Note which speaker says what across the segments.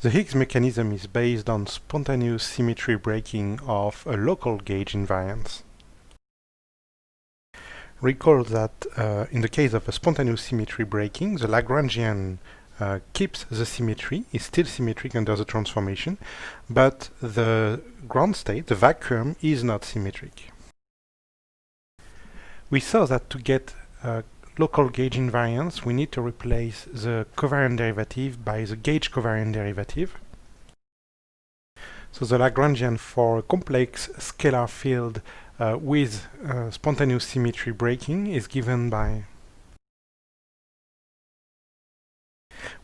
Speaker 1: The Higgs mechanism is based on spontaneous symmetry breaking of a local gauge invariance. Recall that in the case of a spontaneous symmetry breaking, the Lagrangian keeps the symmetry, is still symmetric under the transformation, but the ground state, the vacuum, is not symmetric. We saw that to get local gauge invariance, we need to replace the covariant derivative by the gauge covariant derivative. So the Lagrangian for a complex scalar field with spontaneous symmetry breaking is given by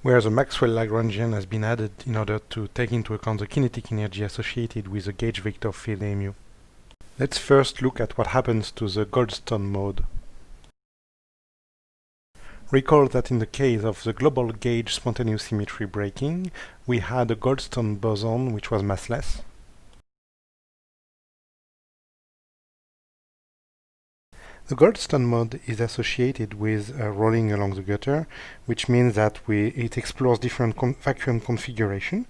Speaker 1: where the Maxwell Lagrangian has been added in order to take into account the kinetic energy associated with the gauge vector field mu. Let's first look at what happens to the Goldstone mode. Recall that in the case of the global gauge spontaneous symmetry breaking, we had a Goldstone boson which was massless. The Goldstone mode is associated with rolling along the gutter, which means that it explores different vacuum configuration.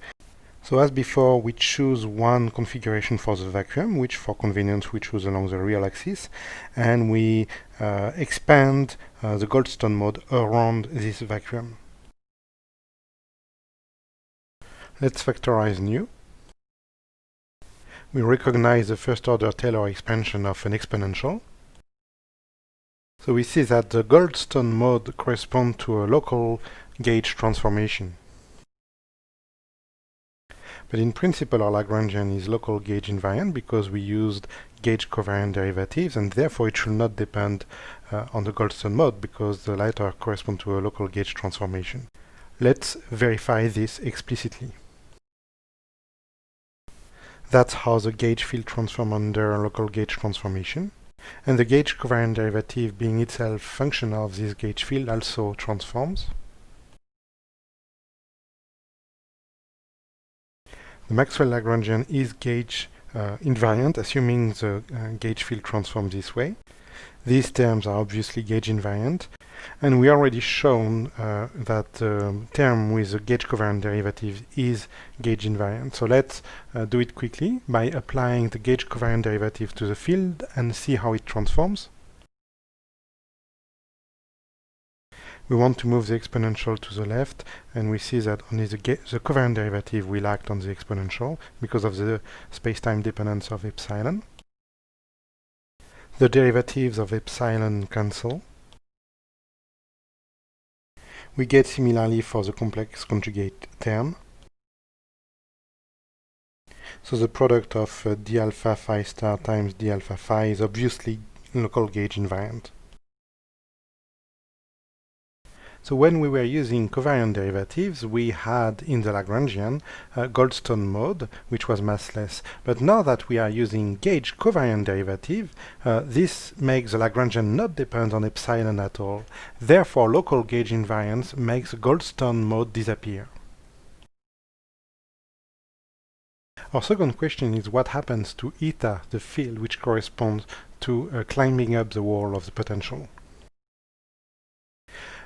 Speaker 1: So as before, we choose one configuration for the vacuum, which for convenience we choose along the real axis, and we expand the Goldstone mode around this vacuum. Let's factorize nu. We recognize the first order Taylor expansion of an exponential. So we see that the Goldstone mode corresponds to a local gauge transformation. But in principle, our Lagrangian is local gauge invariant because we used gauge covariant derivatives, and therefore it should not depend on the Goldstone mode because the latter correspond to a local gauge transformation. Let's verify this explicitly. That's how the gauge field transforms under a local gauge transformation. And the gauge covariant derivative, being itself function of this gauge field, also transforms. The Maxwell Lagrangian is gauge invariant, assuming the gauge field transforms this way. These terms are obviously gauge invariant, and we already shown that the term with the gauge covariant derivative is gauge invariant. So let's do it quickly by applying the gauge covariant derivative to the field and see how it transforms. We want to move the exponential to the left, and we see that only the covariant derivative will act on the exponential because of the space-time dependence of epsilon. The derivatives of epsilon cancel. We get similarly for the complex conjugate term. So the product of d alpha phi star times d alpha phi is obviously local gauge invariant. So when we were using covariant derivatives, we had in the Lagrangian Goldstone mode, which was massless. But now that we are using gauge covariant derivative, this makes the Lagrangian not depend on epsilon at all. Therefore, local gauge invariance makes Goldstone mode disappear. Our second question is what happens to eta, the field which corresponds to climbing up the wall of the potential.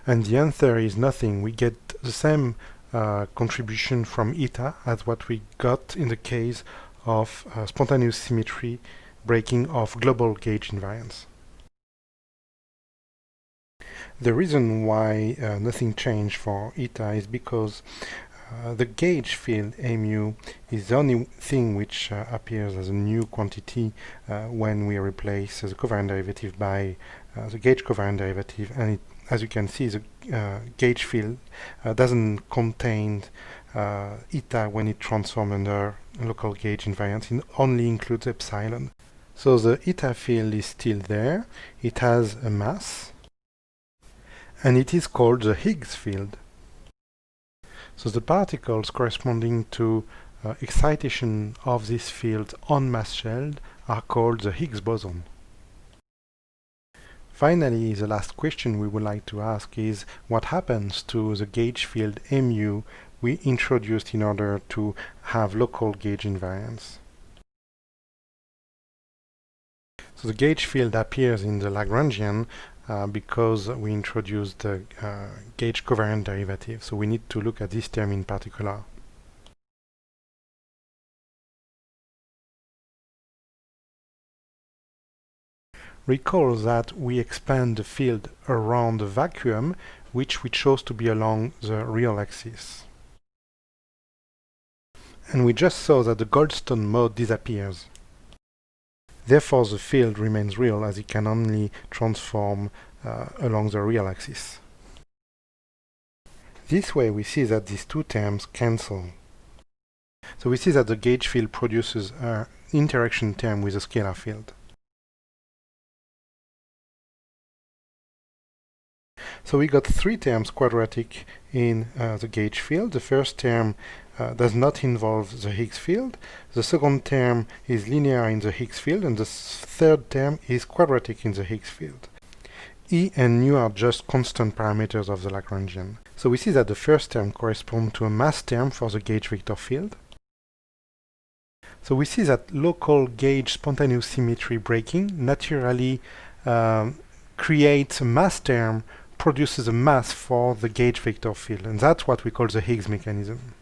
Speaker 1: And the answer is nothing. We get the same contribution from eta as what we got in the case of spontaneous symmetry breaking of global gauge invariance. The reason why nothing changed for eta is because the gauge field mu is the only thing which appears as a new quantity when we replace the covariant derivative by the gauge covariant derivative, and as you can see, the gauge field doesn't contain eta when it transforms under local gauge invariance. It only includes epsilon. So the eta field is still there. It has a mass, and it is called the Higgs field. So the particles corresponding to excitation of this field on mass shell are called the Higgs boson. Finally, the last question we would like to ask is what happens to the gauge field mu we introduced in order to have local gauge invariance. So the gauge field appears in the Lagrangian because we introduced the gauge covariant derivative. So we need to look at this term in particular. Recall that we expand the field around the vacuum, which we chose to be along the real axis. And we just saw that the Goldstone mode disappears. Therefore, the field remains real as it can only transform along the real axis. This way we see that these two terms cancel. So we see that the gauge field produces an interaction term with a scalar field. So we got three terms quadratic in the gauge field. The first term does not involve the Higgs field. The second term is linear in the Higgs field, and the third term is quadratic in the Higgs field. E and nu are just constant parameters of the Lagrangian. So we see that the first term corresponds to a mass term for the gauge vector field. So we see that local gauge spontaneous symmetry breaking naturally creates a mass term, produces a mass for the gauge vector field, and that's what we call the Higgs mechanism.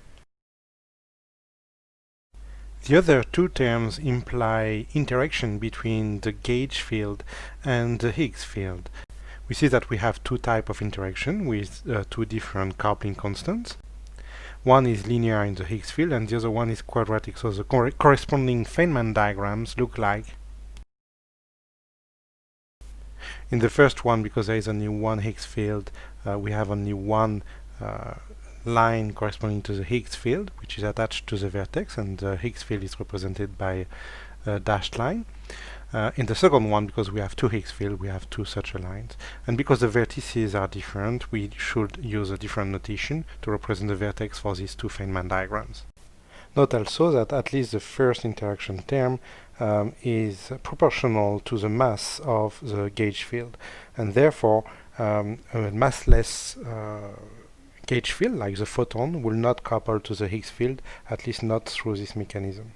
Speaker 1: The other two terms imply interaction between the gauge field and the Higgs field. We see that we have two types of interaction with two different coupling constants. One is linear in the Higgs field and the other one is quadratic, so the corresponding Feynman diagrams look like. In the first one, because there is only one Higgs field, we have only one line corresponding to the Higgs field, which is attached to the vertex, and the Higgs field is represented by a dashed line. In the second one, because we have two Higgs fields, we have two such lines. And because the vertices are different, we should use a different notation to represent the vertex for these two Feynman diagrams. Note also that at least the first interaction term is proportional to the mass of the gauge field, and therefore a massless gauge field, like the photon, will not couple to the Higgs field, at least not through this mechanism.